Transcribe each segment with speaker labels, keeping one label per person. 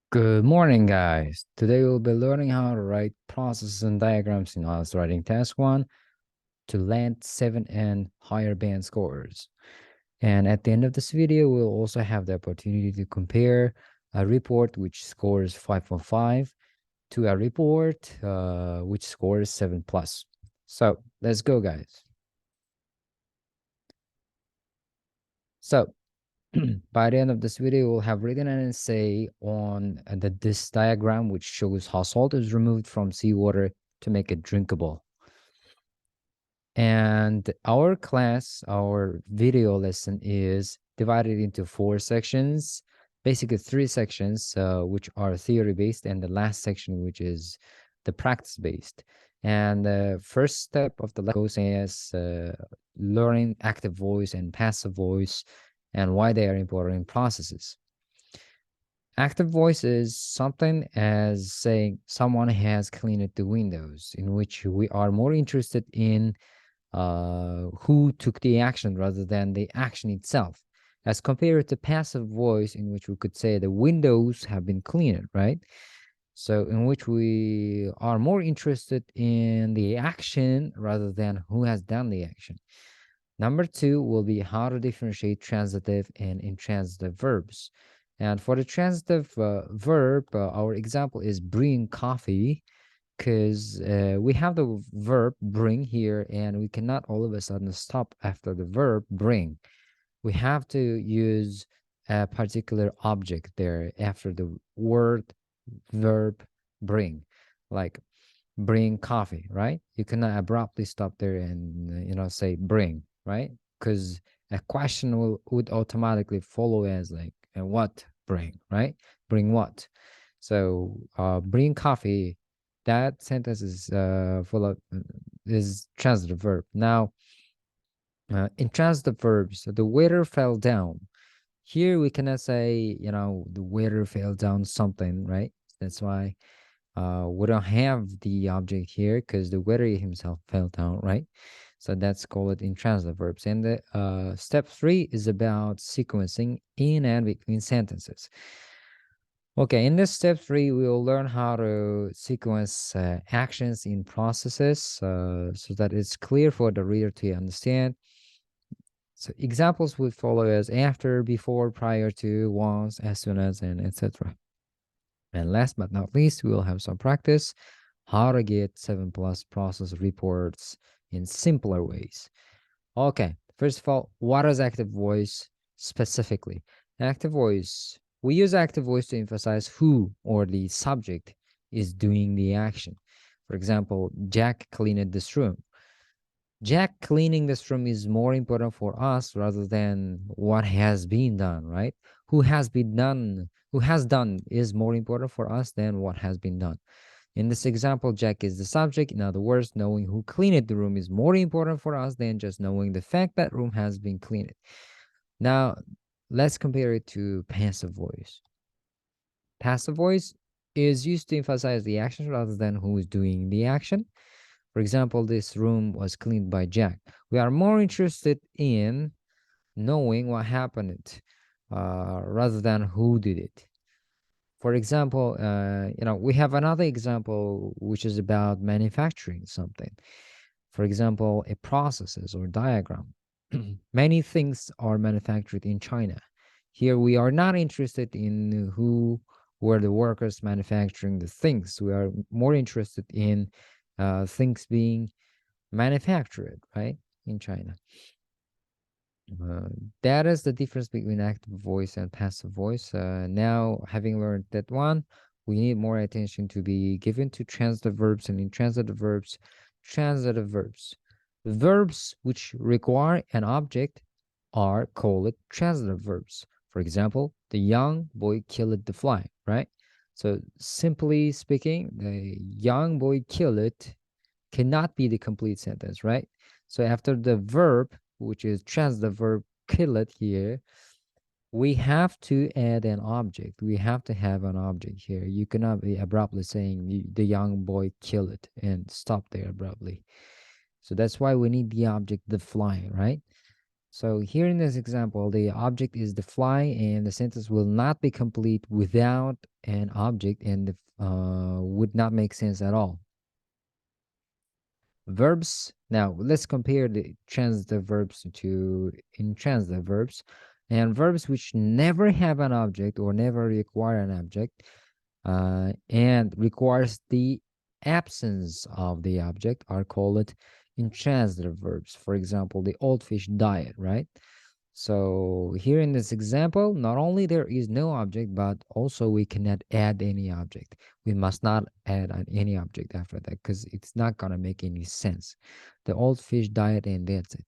Speaker 1: Good morning, guys. Today we'll be learning how to write processes and diagrams in IELTS Writing Task 1 to land 7 and higher band scores. And at the end of this video, we'll also have the opportunity to compare a report which scores 5.5 to a report which scores 7 plus. So let's go, guys. So by the end of this video, we'll have written an essay on this diagram, which shows how salt is removed from seawater to make it drinkable. And our video lesson is divided into 4 sections, basically 3 sections, which are theory-based, and the last section, which is the practice-based. And the first step of the lesson goes as learning active voice and passive voice, and why they are important in processes. Active voice is something as saying someone has cleaned the windows, in which we are more interested in who took the action rather than the action itself, as compared to passive voice, in which we could say the windows have been cleaned, right? So in which we are more interested in the action rather than who has done the action. Number 2 will be how to differentiate transitive and intransitive verbs. And for the transitive verb, our example is bring coffee, because we have the verb bring here, and we cannot all of a sudden stop after the verb bring. We have to use a particular object there after the word verb bring, like bring coffee, right? You cannot abruptly stop there and say bring, right? Because a question would automatically follow as like what bring, right? Bring what? So bring coffee, that sentence is full of is transitive verb. Now in transitive verbs, the waiter fell down. Here we cannot say the waiter fell down something, right? That's why we don't have the object here, because the waiter himself fell down, right? So that's called intransitive verbs. And the step 3 is about sequencing in and between sentences. Okay, in this step 3, we will learn how to sequence actions in processes so that it's clear for the reader to understand. So examples would follow as after, before, prior to, once, as soon as, and etc. And last but not least, we will have some practice how to get 7 plus process reports in simpler ways. Okay, first of all, what is active voice specifically? Active voice, we use active voice to emphasize who or the subject is doing the action. For example, Jack cleaned this room. Jack cleaning this room is more important for us rather than what has been done, right? Who has done is more important for us than what has been done. In this example, Jack is the subject. In other words, knowing who cleaned the room is more important for us than just knowing the fact that room has been cleaned. Now, let's compare it to passive voice. Passive voice is used to emphasize the action rather than who is doing the action. For example, this room was cleaned by Jack. We are more interested in knowing what happened rather than who did it. For example, we have another example which is about manufacturing something. For example, a processes or diagram. Many things are manufactured in China. Here we are not interested in who were the workers manufacturing the things. We are more interested in things being manufactured, right, in China. That is the difference between active voice and passive voice. Now, having learned that one, we need more attention to be given to transitive verbs and intransitive verbs. Transitive verbs. Verbs which require an object are called transitive verbs. For example, the young boy killed the fly, right? So simply speaking, the young boy killed cannot be the complete sentence, right? So after the verb, which is transitive verb kill it here, we have to add an object. We have to have an object here. You cannot be abruptly saying the young boy killed it and stop there abruptly. So that's why we need the object, the fly, right? So here in this example, the object is the fly, and the sentence will not be complete without an object and would not make sense at all. Verbs. Now let's compare the transitive verbs to intransitive verbs. And verbs which never have an object or never require an object and requires the absence of the object are called intransitive verbs. For example, the old fish diet, right? So here in this example, not only there is no object, but also we cannot add any object. We must not add any object after that because it's not gonna make any sense. The old fish died and that's it.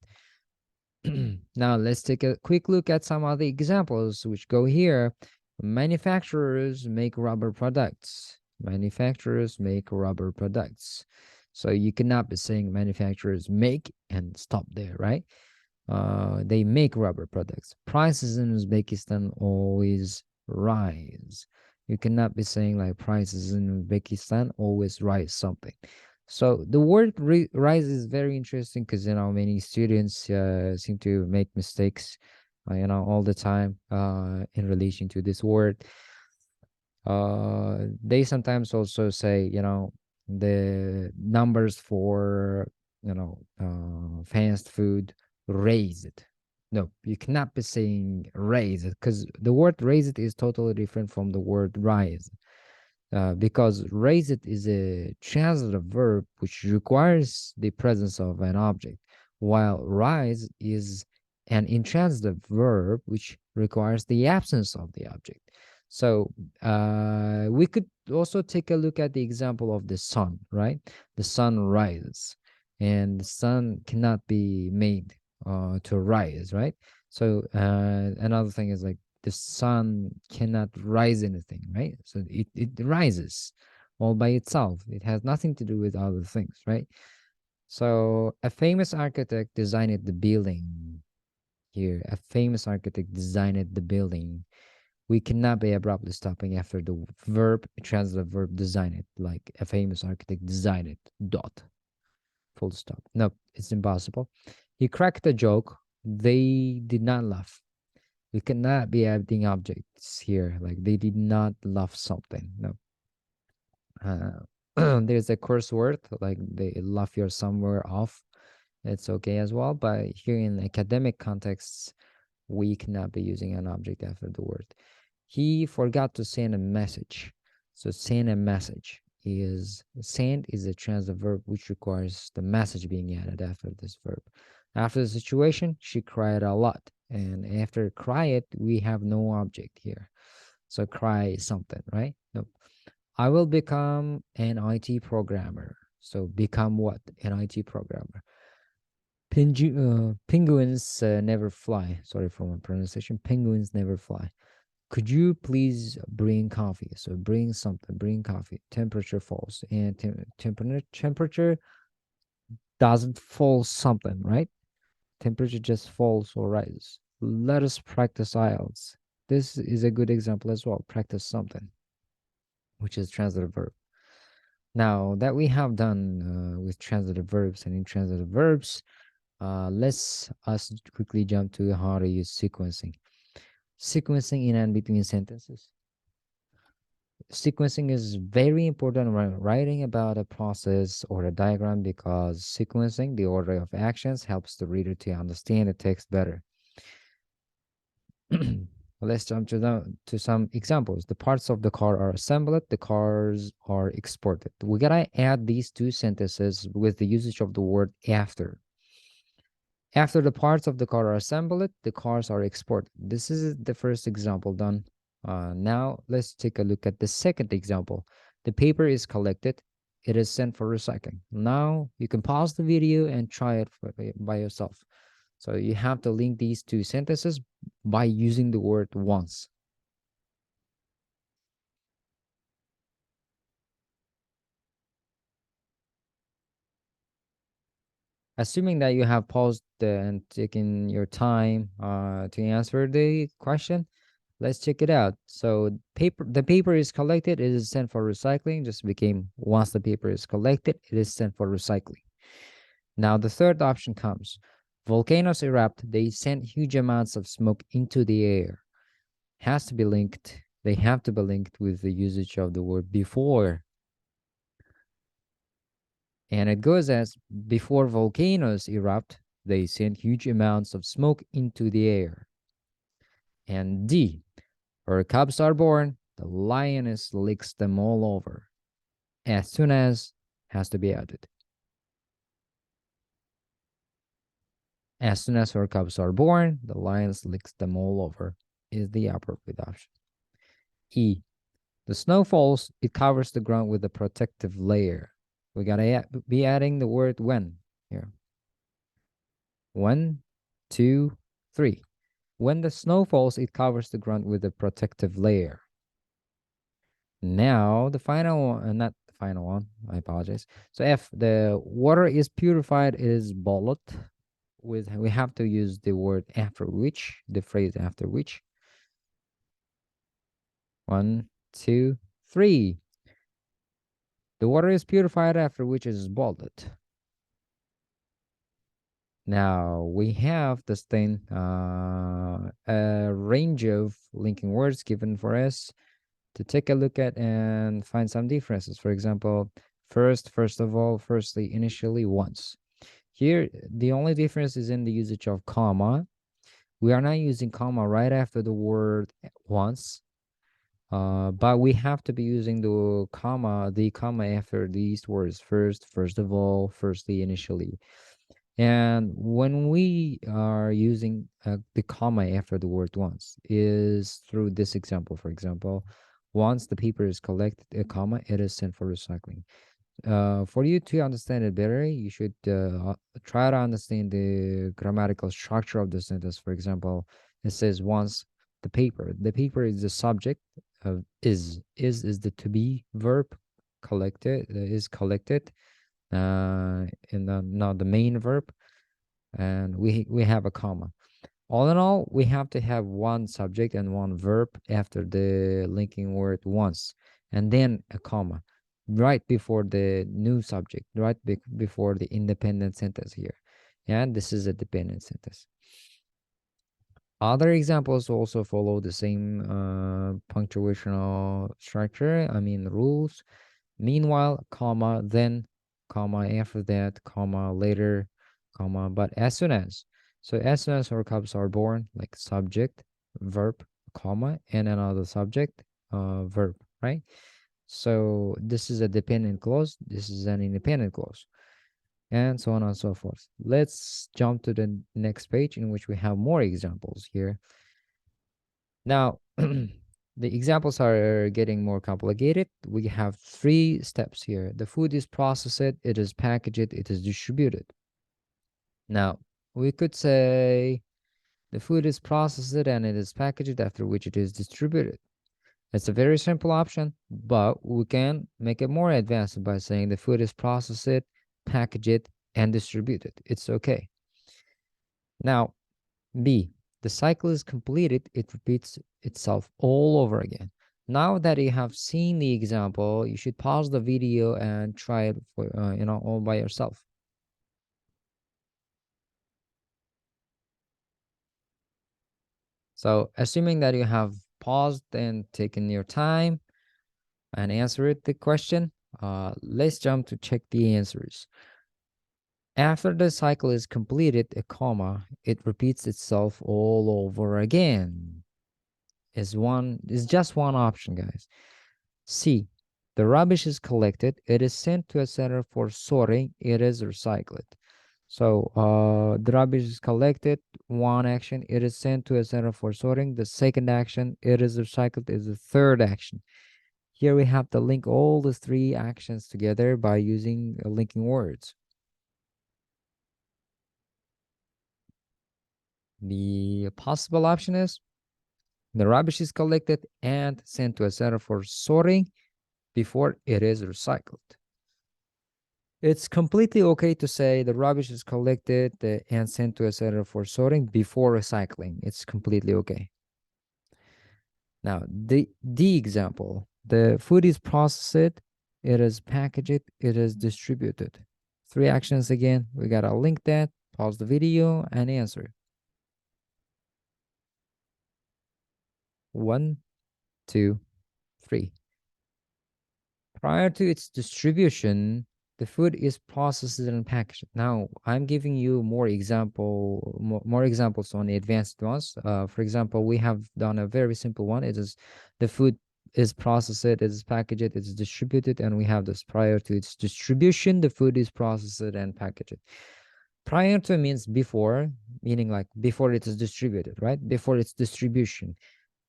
Speaker 1: Now let's take a quick look at some other examples which go here. Manufacturers make rubber products. Manufacturers make rubber products. So you cannot be saying manufacturers make and stop there, right? They make rubber products. Prices in Uzbekistan always rise. You cannot be saying like prices in Uzbekistan always rise something. So the word rise is very interesting because many students seem to make mistakes, all the time in relation to this word. They sometimes also say the numbers for fast food raise it. No, you cannot be saying raise it because the word raise it is totally different from the word rise. Because raise it is a transitive verb which requires the presence of an object, while rise is an intransitive verb which requires the absence of the object. So we could also take a look at the example of the sun, right? The sun rises, and the sun cannot be made to rise, right? So another thing is like the sun cannot rise anything, right? So it rises all by itself. It has nothing to do with other things, right? So a famous architect designed the building here. A famous architect designed the building. We cannot be abruptly stopping after the verb, transitive verb design it, like a famous architect designed it, dot, full stop. No, it's impossible. He cracked a joke. They did not laugh. We cannot be adding objects here. Like they did not love something. No. There's a curse word like they laugh your somewhere off. It's okay as well. But here in academic contexts, we cannot be using an object after the word. He forgot to send a message. So send a message is send is a transitive verb which requires the message being added after this verb. After the situation, she cried a lot. And after cry it, we have no object here. So cry is something, right? No. I will become an IT programmer. So become what? An IT programmer. Penguins never fly. Sorry for my pronunciation. Penguins never fly. Could you please bring coffee? So bring something, bring coffee. Temperature falls. And temperature doesn't fall something, right? Temperature just falls or rises. Let us practice IELTS. This is a good example as well. Practice something, which is transitive verb. Now that we have done with transitive verbs and intransitive verbs, let's us quickly jump to how to use sequencing. Sequencing in and between sentences. Sequencing is very important when writing about a process or a diagram because sequencing, the order of actions, helps the reader to understand the text better. Let's jump to some examples. The parts of the car are assembled, the cars are exported. We gotta add these two sentences with the usage of the word after. After the parts of the car are assembled, the cars are exported. This is the first example done. Now let's take a look at the second example. The paper is collected. It is sent for recycling. Now you can pause the video and try it by yourself. So you have to link these two sentences by using the word once. Assuming that you have paused and taken your time to answer the question, let's check it out. So the paper is collected, it is sent for recycling. Just became once the paper is collected, it is sent for recycling. Now the third option comes. Volcanoes erupt, they send huge amounts of smoke into the air. Has to be linked they have to be linked with the usage of the word before. And it goes as, before volcanoes erupt, they send huge amounts of smoke into the air. And D, where cubs are born, the lioness licks them all over. As soon as has to be added. As soon as her cubs are born, the lioness licks them all over is the appropriate option. E, the snow falls, it covers the ground with a protective layer. We gotta be adding the word when here. 1, 2, 3. When the snow falls, it covers the ground with a protective layer. Now, the final one, not the final one, I apologize. So F, the water is purified, it is boiled. We have to use the word after which, the phrase after which. 1, 2, 3. The water is purified after which it is boiled. Now we have this thing, a range of linking words given for us to take a look at and find some differences. For example, first, first of all, firstly, initially, once. Here, the only difference is in the usage of comma. We are not using comma right after the word once, but we have to be using the comma after these words: first, first of all, firstly, initially. And when we are using the comma after the word once is through this example. For example, once the paper is collected, a comma, it is sent for recycling. For you to understand it better, you should try to understand the grammatical structure of the sentence. For example, it says once the paper. The paper is the subject of is the to be verb, collected is collected, in the now the main verb, and we have a comma. All in all, we have to have one subject and one verb after the linking word once, and then a comma right before the new subject, right before the independent sentence here. And this is a dependent sentence. Other examples also follow the same punctuational structure, rules. Meanwhile, comma, then, comma, after that, comma, later, comma, but as soon as. So as soon as our cubs are born, like subject, verb, comma, and another subject, verb, right? So this is a dependent clause, this is an independent clause, and so on and so forth. Let's jump to the next page in which we have more examples here. Now, the examples are getting more complicated. We have 3 steps here. The food is processed, it is packaged, it is distributed. Now, we could say the food is processed and it is packaged, after which it is distributed. It's a very simple option, but we can make it more advanced by saying the food is processed, packaged, and distributed. It's okay. Now, B, the cycle is completed, it repeats itself all over again. Now that you have seen the example, you should pause the video and try it for all by yourself. So assuming that you have paused and taken your time and answered the question, let's jump to check the answers. After the cycle is completed, a comma, it repeats itself all over again. Is just one option, guys. C, the rubbish is collected, it is sent to a center for sorting, it is recycled. So the rubbish is collected, one action, it is sent to a center for sorting. The second action, it is recycled, is the third action. Here we have to link all the 3 actions together by using linking words. The possible option is the rubbish is collected and sent to a center for sorting before it is recycled. It's completely okay to say the rubbish is collected and sent to a center for sorting before recycling. It's completely okay. Now, the example, the food is processed, it is packaged, it is distributed. 3 actions again. We gotta link that, pause the video, and answer. 1, 2, 3. Prior to its distribution, the food is processed and packaged. Now, I'm giving you more examples on the advanced ones. For example, we have done a very simple one. It is the food is processed, it is packaged, it is distributed, and we have this prior to its distribution, the food is processed and packaged. Prior to means before, meaning like before it is distributed, right? Before its distribution,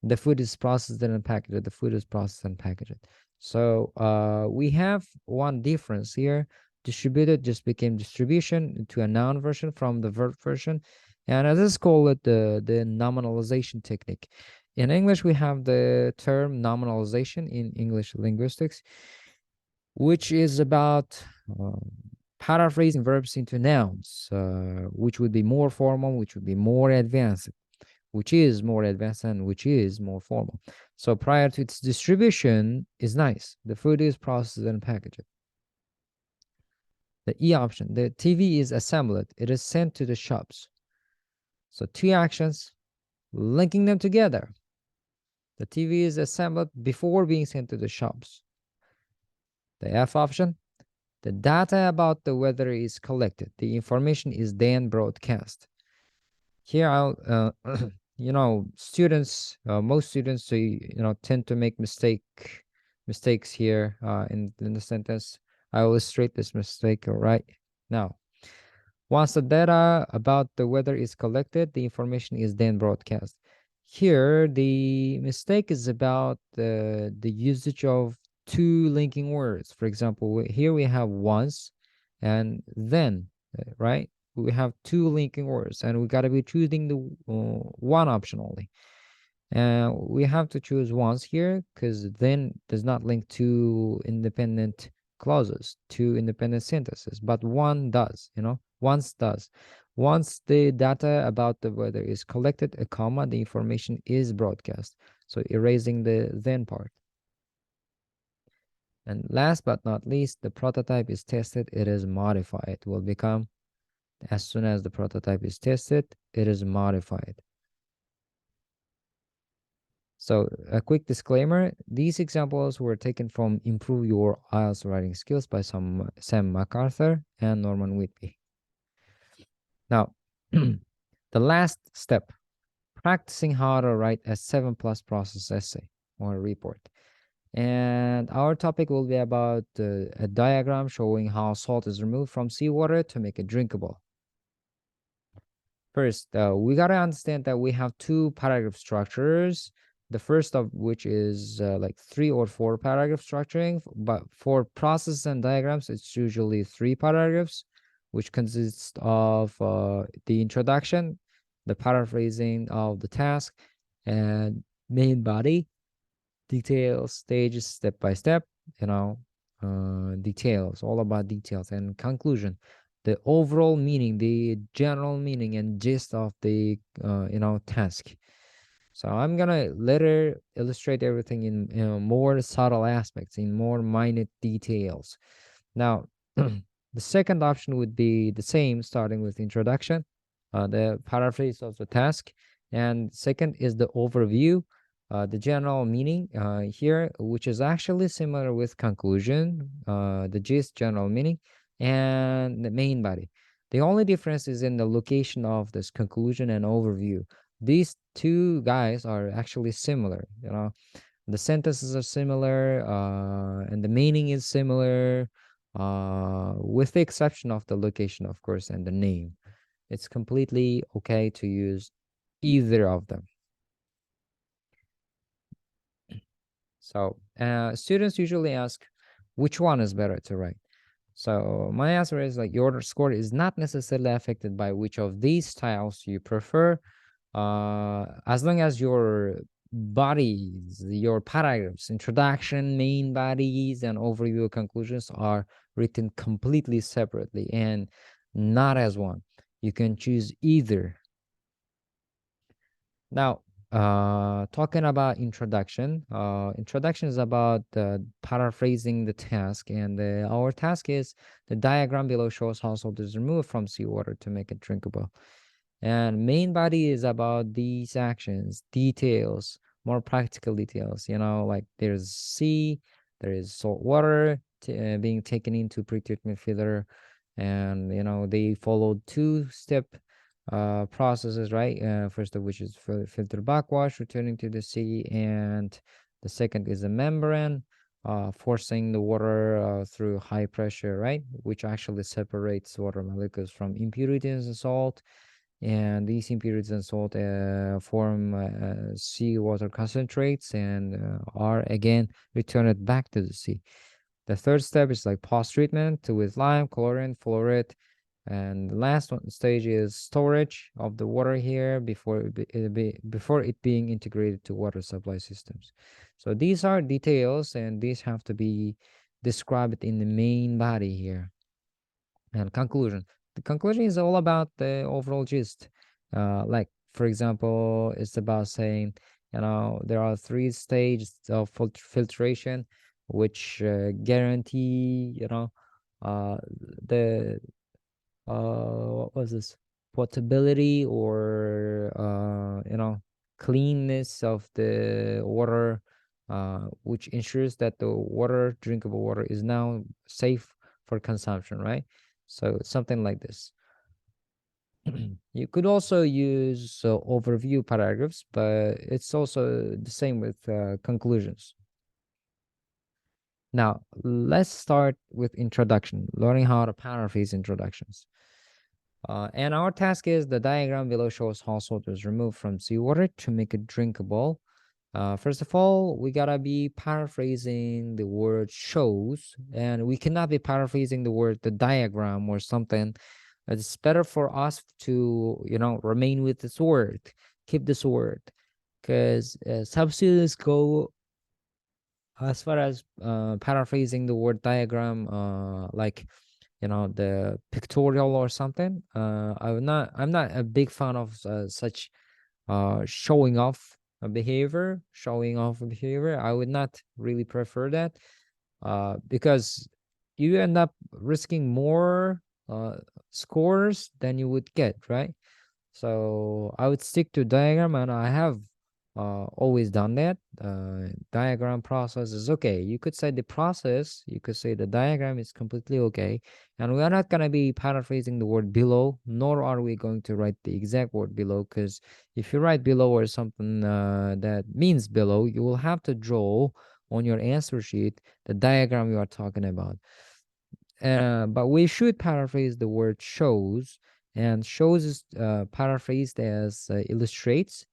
Speaker 1: the food is processed and packaged. The food is processed and packaged. So we have one difference here. Distributed just became distribution to a noun version from the verb version, and let's call it the nominalization technique. In English, we have the term nominalization in English linguistics, which is about paraphrasing verbs into nouns, which would be more formal, which would be more advanced, which is more advanced, and which is more formal. So prior to its distribution is nice. The food is processed and packaged. The E option, the TV is assembled. It is sent to the shops. So two actions, linking them together. The TV is assembled before being sent to the shops. The F option, the data about the weather is collected. The information is then broadcast. Here, I'll, students, most students, tend to make mistakes here in the sentence. I will illustrate this mistake right now. Once the data about the weather is collected, the information is then broadcast. Here, the mistake is about the usage of two linking words. For example, here we have once and then, right? We have two linking words, and we got to be choosing the one option only. And we have to choose once here because then does not link two independent clauses, two independent sentences, but one does, once does. Once the data about the weather is collected, a comma, the information is broadcast. So erasing the then part. And last but not least, the prototype is tested, it is modified. It will become, as soon as the prototype is tested, it is modified. So a quick disclaimer, these examples were taken from Improve Your IELTS Writing Skills by Sam MacArthur and Norman Whitby. Now, the last step, practicing how to write a 7+ process essay or report. And our topic will be about a diagram showing how salt is removed from seawater to make it drinkable. First, we got to understand that we have two paragraph structures. The first of which is like 3 or 4 paragraph structuring, but for process and diagrams, it's usually 3 paragraphs, which consists of the introduction, the paraphrasing of the task, and main body, details, stages, step by step, details, all about details, and conclusion, the overall meaning, the general meaning and gist of the task. So I'm gonna later illustrate everything in more subtle aspects, in more minute details. Now, the second option would be the same, starting with introduction, the paraphrase of the task, and second is the overview, the general meaning here, which is actually similar with conclusion, the gist, general meaning, and the main body. The only difference is in the location of this conclusion and overview. These two guys are actually similar, the sentences are similar, and the meaning is similar, with the exception of the location, of course, and the name. It's completely okay to use either of them. So students usually ask, which one is better to write? So my answer is like your score is not necessarily affected by which of these styles you prefer, as long as your bodies, your paragraphs, introduction, main bodies, and overview conclusions are written completely separately and not as one. You can choose either. Now, talking about introduction, introduction is about paraphrasing the task, and our task is the diagram below shows how salt is removed from seawater to make it drinkable. And main body is about these actions, details, more practical details. Like there's sea, there is salt water being taken into pre-treatment filter, and they followed two-step processes, right? First of which is filter backwash, returning to the sea, and the second is the membrane, forcing the water through high pressure, right? Which actually separates water molecules from impurities and salt. And these impurities and salt form seawater concentrates and are again returned back to the sea. The third step is like post-treatment with lime, chlorine, fluoride, and the last one stage is storage of the water here before it being integrated to water supply systems. So these are details, and these have to be described in the main body here. And conclusion. The conclusion is all about the overall gist. Like, for example, it's about saying, there are three stages of filtration, which guarantee, uh, the what was this, potability, or cleanness of the water, which ensures that the water, drinkable water, is now safe for consumption, right? So something like this. You could also use overview paragraphs, but it's also the same with conclusions. Now let's start with introduction, learning how to paraphrase introductions. And our task is, the diagram below shows how salt is removed from seawater to make it drinkable. First of all, we gotta be paraphrasing the word shows, and we cannot be paraphrasing the diagram or something. It's better for us to, remain with this word, keep this word, because substitutes go as far as paraphrasing the word diagram, like the pictorial or something. I'm not a big fan of such showing off behavior. I would not really prefer that, because you end up risking more scores than you would get, right? So I would stick to diagram, and I have always done that. Diagram process is okay. You could say the process, you could say the diagram is completely okay. And we are not going to be paraphrasing the word below, nor are we going to write the exact word below, because if you write below or something that means below, you will have to draw on your answer sheet the diagram you are talking about. But we should paraphrase the word shows, and shows is paraphrased as illustrates.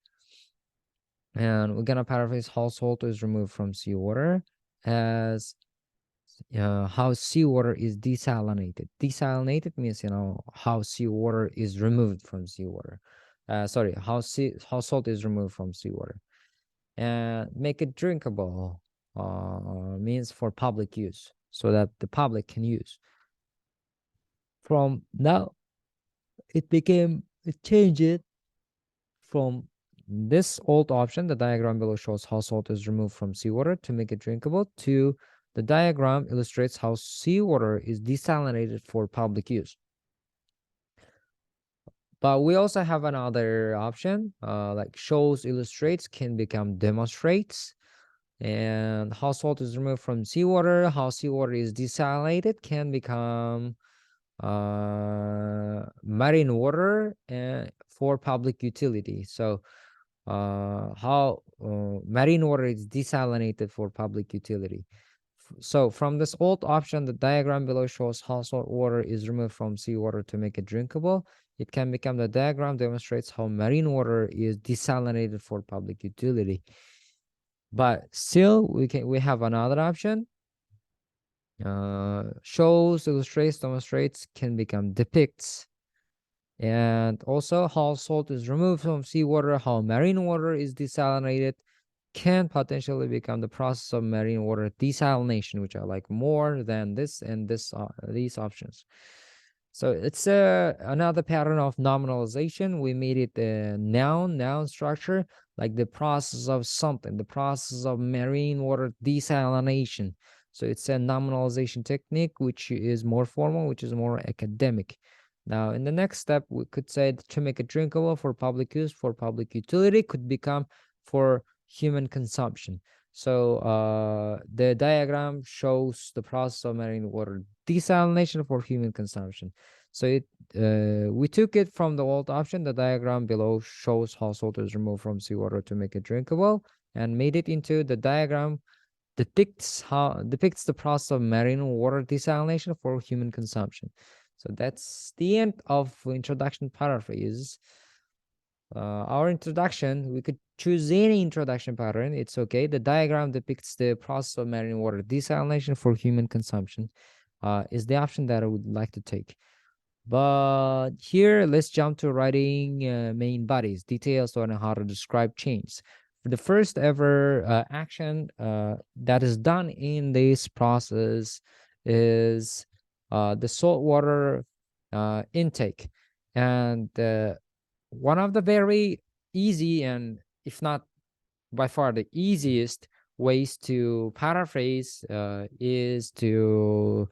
Speaker 1: And we're gonna paraphrase how salt is removed from seawater as how seawater is desalinated. Desalinated means how seawater is removed from seawater. Sorry, how salt is removed from seawater, and make it drinkable means for public use, so that the public can use. From now, it changed from this old option, the diagram below shows how salt is removed from seawater to make it drinkable, to the diagram illustrates how seawater is desalinated for public use. But we also have another option, like shows illustrates can become demonstrates, and how salt is removed from seawater, how seawater is desalinated can become marine water for public utility. So how marine water is desalinated for public utility. So from this old option, the diagram below shows how salt water is removed from seawater to make it drinkable. It can become, the diagram demonstrates how marine water is desalinated for public utility. But still, we have another option. Shows, illustrates, demonstrates can become depicts. And also, how salt is removed from seawater, how marine water is desalinated can potentially become the process of marine water desalination, which I like more than this and these options. So it's another pattern of nominalization. We made it a noun structure, like the process of something, the process of marine water desalination. So it's a nominalization technique, which is more formal, which is more academic. Now, in the next step, we could say to make it drinkable for public use, for public utility, could become for human consumption. So the diagram shows the process of marine water desalination for human consumption. So we took it from the old option. The diagram below shows how salt is removed from seawater to make it drinkable, and made it into the diagram depicts the process of marine water desalination for human consumption. So that's the end of introduction paraphrase. Our introduction, we could choose any introduction pattern. It's okay. The diagram depicts the process of marine water desalination for human consumption. Is the option that I would like to take. But here, let's jump to writing main bodies, details on how to describe change. The first ever action that is done in this process is the saltwater intake. And one of the very easy, and if not by far the easiest ways to paraphrase is to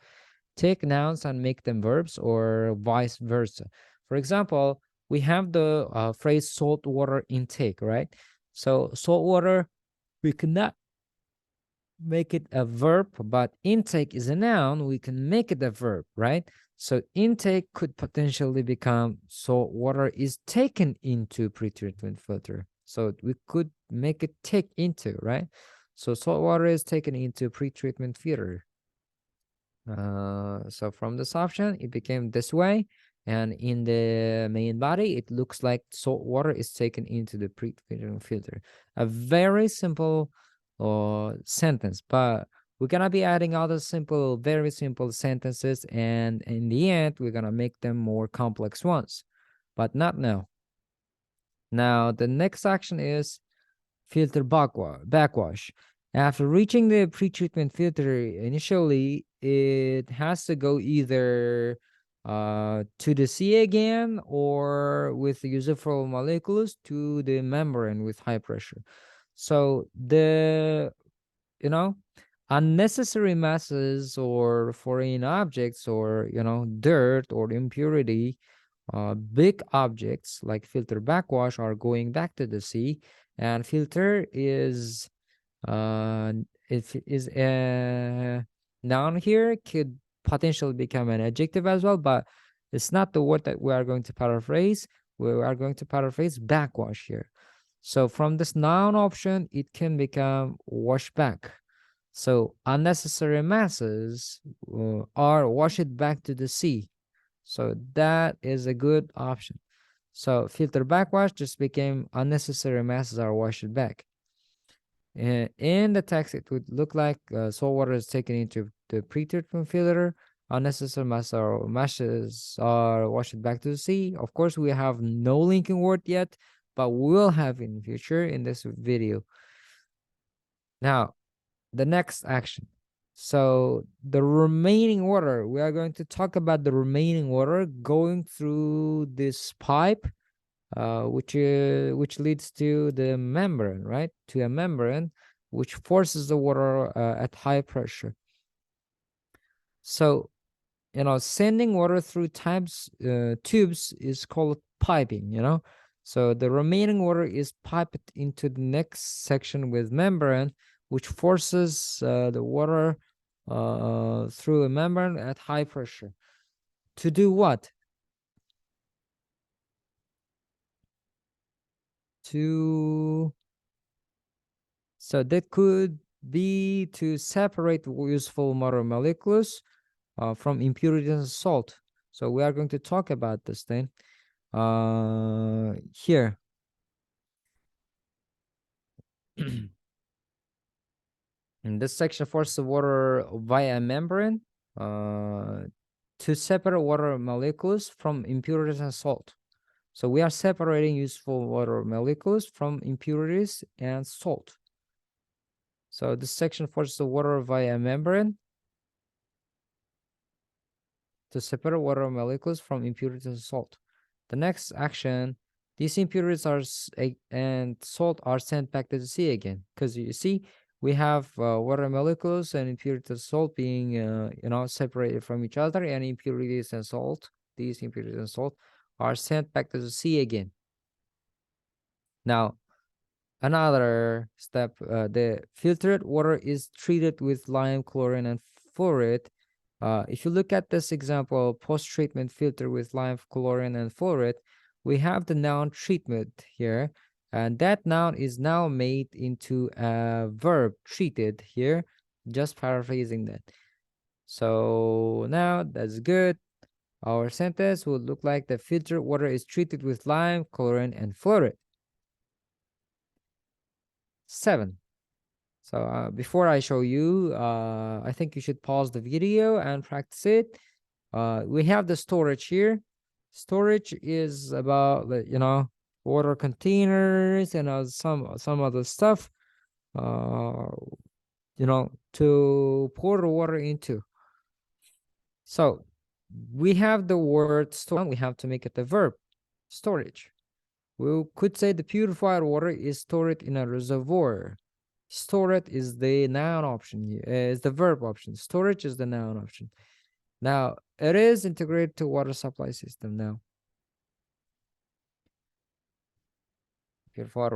Speaker 1: take nouns and make them verbs, or vice versa. For example, we have the phrase saltwater intake, right? So saltwater, we cannot make it a verb, but intake is a noun. We can make it a verb, right? So intake could potentially become salt water is taken into pre-treatment filter. So we could make it take into, right? So salt water is taken into pre-treatment filter. So from this option, it became this way. And in the main body, it looks like salt water is taken into the pre-treatment filter. A very simple sentence, but we're gonna be adding other simple, very simple sentences, and in the end, we're gonna make them more complex ones, but not now. Now, the next action is filter backwash. After reaching the pre-treatment filter, initially it has to go either to the sea again, or with the useful molecules to the membrane with high pressure. So the unnecessary masses or foreign objects, or dirt or impurity, big objects like filter backwash are going back to the sea, and filter is it is noun here, could potentially become an adjective as well, but it's not the word that we are going to paraphrase. We are going to paraphrase backwash here. So from this noun option, it can become wash back. So unnecessary masses are washed back to the sea. So that is a good option. So filter backwash just became unnecessary masses are washed back. In the text, it would look like salt water is taken into the pre-treatment filter. Unnecessary masses are washed back to the sea. Of course, we have no linking word yet, but we'll have in the future in this video. Now, the next action. So the remaining water, we are going to talk about the remaining water going through this pipe, which leads to the membrane, right? To a membrane, which forces the water at high pressure. So, sending water through tubes is called piping, So the remaining water is piped into the next section with membrane, which forces the water through a membrane at high pressure. To do what? So that could be to separate useful water molecules from impurities and salt. So we are going to talk about this thing here. In this section, forces the water via a membrane to separate water molecules from impurities and salt. So we are separating useful water molecules from impurities and salt. So this section forces the water via a membrane to separate water molecules from impurities and salt. The next action, these impurities and salt are sent back to the sea again, because you see we have water molecules and impurities and salt being separated from each other, and impurities and salt, these impurities and salt are sent back to the sea again. Now, Another step, the filtered water is treated with lime, chlorine, and fluoride. If you look at this example, post-treatment filter with lime, chlorine, and fluoride, we have the noun treatment here, and that noun is now made into a verb, treated here, just paraphrasing that. So now that's good. Our sentence would look like the filtered water is treated with lime, chlorine, and fluoride. 7. So before I show you, I think you should pause the video and practice it. We have the storage here. Storage is about, water containers and some other stuff, uh, to pour the water into. So we have the word store. We have to make it a verb, storage. We could say the purified water is stored in a reservoir. Stored is the noun option here, is the verb option. Storage is the noun option. Now, it is integrated to water supply system now. Purified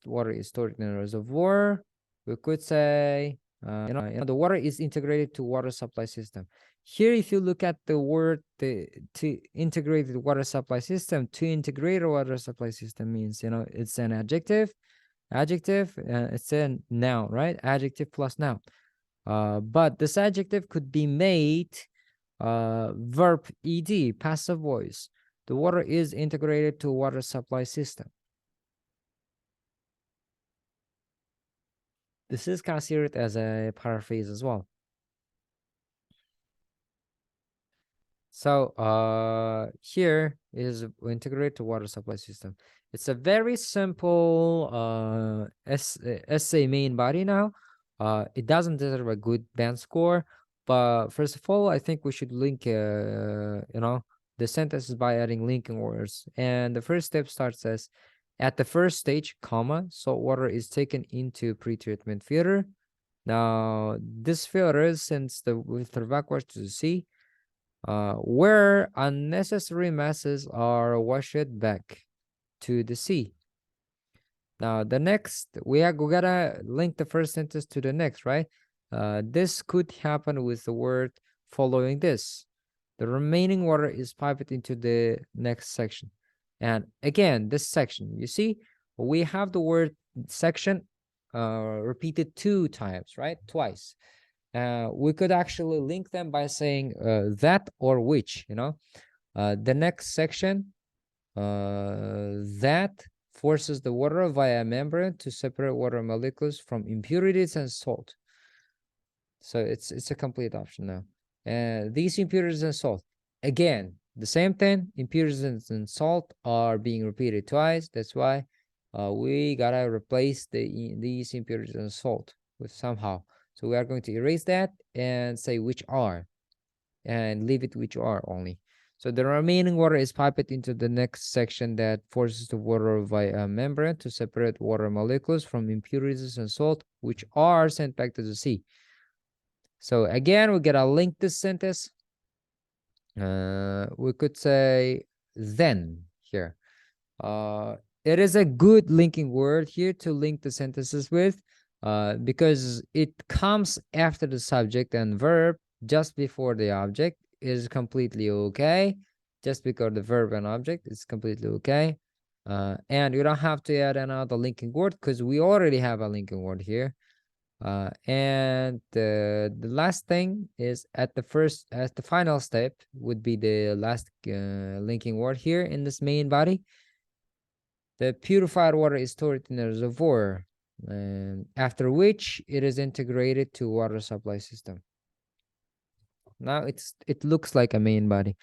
Speaker 1: water is stored in a reservoir. We could say, the water is integrated to water supply system. Here, if you look at the word, to integrated water supply system, to integrate a water supply system means, it's an adjective, it's a noun, right? Adjective plus noun. But this adjective could be made verb ed, passive voice. The water is integrated to water supply system. This is considered as a paraphrase as well. So here is integrated to water supply system. It's a very simple essay main body now. It doesn't deserve a good band score, but first of all, I think we should link the sentences by adding linking words. And the first step starts as, at the first stage, comma, salt water is taken into pre-treatment filter. Now this filter sends the water backwards to the sea, where unnecessary masses are washed back to the sea. Now the next, we gotta link the first sentence to the next, right? This could happen with the word following this. The remaining water is piped into the next section. And again, this section, you see, we have the word section repeated 2 times, right? Twice. We could actually link them by saying that or which, the next section, that forces the water via a membrane to separate water molecules from impurities and salt. So it's a complete option now. And these impurities and salt, again, the same thing, impurities and salt are being repeated twice. That's why we gotta replace these impurities and salt with somehow. So we are going to erase that and say which are, and leave it which are only. So the remaining water is piped into the next section that forces the water via a membrane to separate water molecules from impurities and salt, which are sent back to the sea. So again, we gotta link this sentence. We could say then here. It is a good linking word here to link the sentences with, because it comes after the subject and verb, just before the object, is completely okay. Just because the verb and object is completely okay. And you don't have to add another linking word because we already have a linking word here. And the last thing is as the final step would be the last linking word here in this main body. The purified water is stored in a reservoir, after which it is integrated to water supply system. Now it looks like a main body.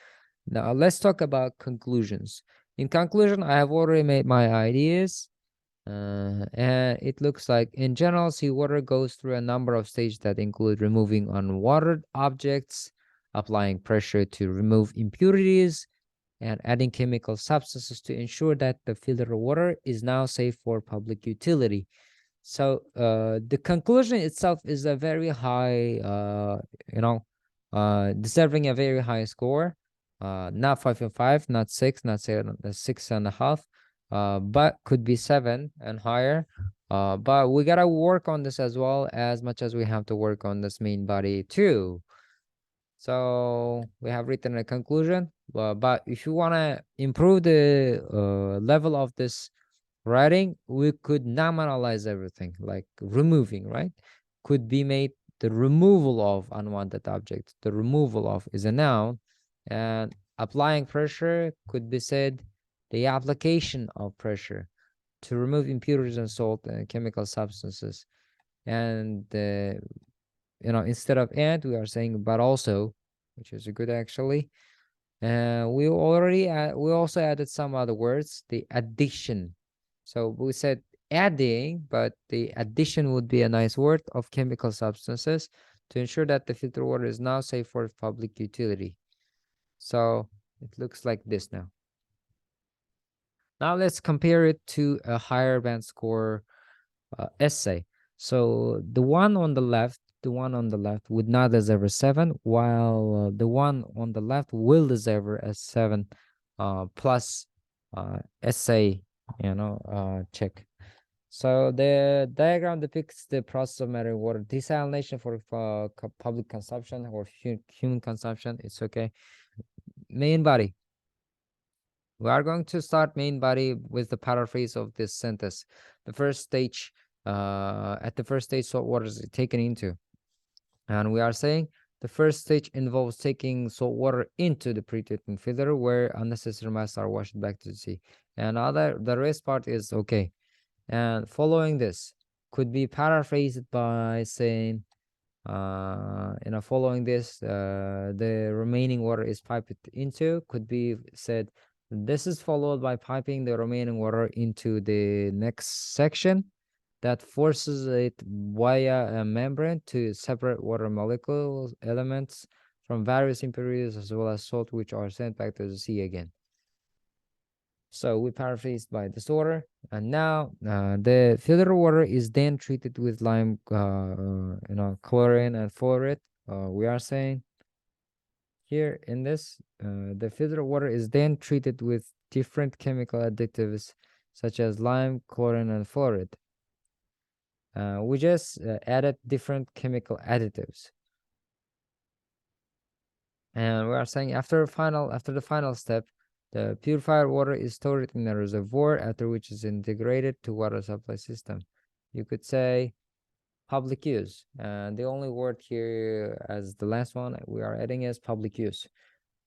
Speaker 1: Now let's talk about conclusions. In conclusion, I have already made my ideas. And it looks like, in general, seawater goes through a number of stages that include removing unwatered objects, applying pressure to remove impurities, and adding chemical substances to ensure that the filtered water is now safe for public utility. So the conclusion itself is a very high, deserving a very high score. Not 5.5, not 6, not 7, 6.5. but could be 7 and higher. But we gotta work on this as well, as much as we have to work on this main body too. So we have written a conclusion, but if you want to improve the level of this writing, we could nominalize everything, like removing, right? Could be made the removal of unwanted objects. The removal of is a noun, and applying pressure could be said the application of pressure to remove impurities and salt and chemical substances. And instead of and, we are saying but also, which is a good actually. We also added some other words, the addition. So we said adding, but the addition would be a nice word of chemical substances to ensure that the filtered water is now safe for public utility. So it looks like this now. Now let's compare it to a higher band score essay. So the one on the left would not deserve a 7, while the one on the left will deserve a 7 plus essay, check. So the diagram depicts the process of measuring water desalination for public consumption or human consumption. It's okay. Main body. We are going to start main body with the paraphrase of this sentence. At the first stage, salt water is taken into. And we are saying the first stage involves taking salt water into the pre-treatment filter where unnecessary masses are washed back to the sea. And the rest part is okay. And following this could be paraphrased by saying, following this, the remaining water is piped into. Could be said, this is followed by piping the remaining water into the next section that forces it via a membrane to separate water molecules elements from various impurities as well as salt, which are sent back to the sea again. So we paraphrased by this order, and now the filtered water is then treated with lime, chlorine and fluoride. We are saying here in this, the filtered water is then treated with different chemical additives such as lime, chlorine, and fluoride. We just added different chemical additives, and we are saying after the final step, the purified water is stored in a reservoir, after which is integrated to water supply system. You could say public use, and the only word here as the last one we are adding is public use.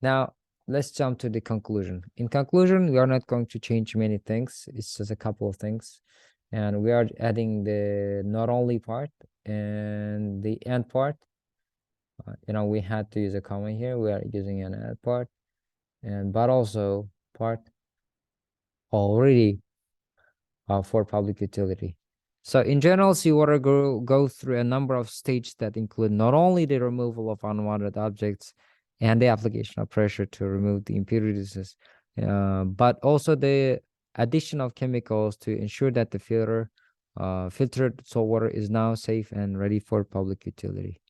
Speaker 1: Now let's jump to the conclusion. In conclusion, we are not going to change many things. It's just a couple of things, and we are adding the not only part and the and part. We had to use a comma here. We are using an and part, and but also part already for public utility. So in general, seawater go through a number of stages that include not only the removal of unwanted objects and the application of pressure to remove the impurities, but also the addition of chemicals to ensure that the filtered salt water is now safe and ready for public utility.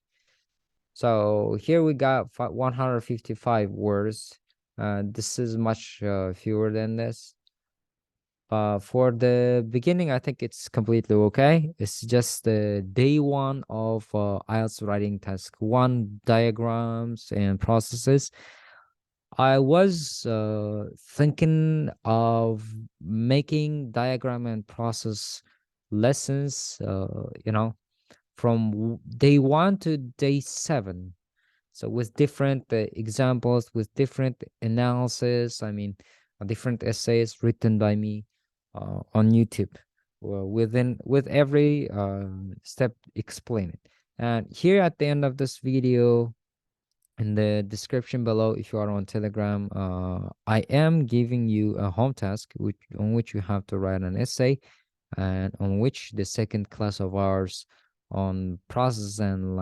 Speaker 1: So here we got 155 words. This is much fewer than this. For the beginning, I think it's completely okay. It's just the day one of IELTS writing task 1 diagrams and processes. I was thinking of making diagram and process lessons, from day 1 to day 7. So with different examples, with different analysis, different essays written by me on YouTube, with every step explained. And here at the end of this video, in the description below, if you are on Telegram, I am giving you a home task on which you have to write an essay, and on which the second class of ours on process and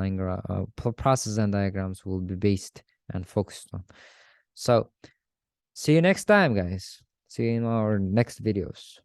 Speaker 1: diagrams will be based and focused on. So see you next time, guys. See you in our next videos.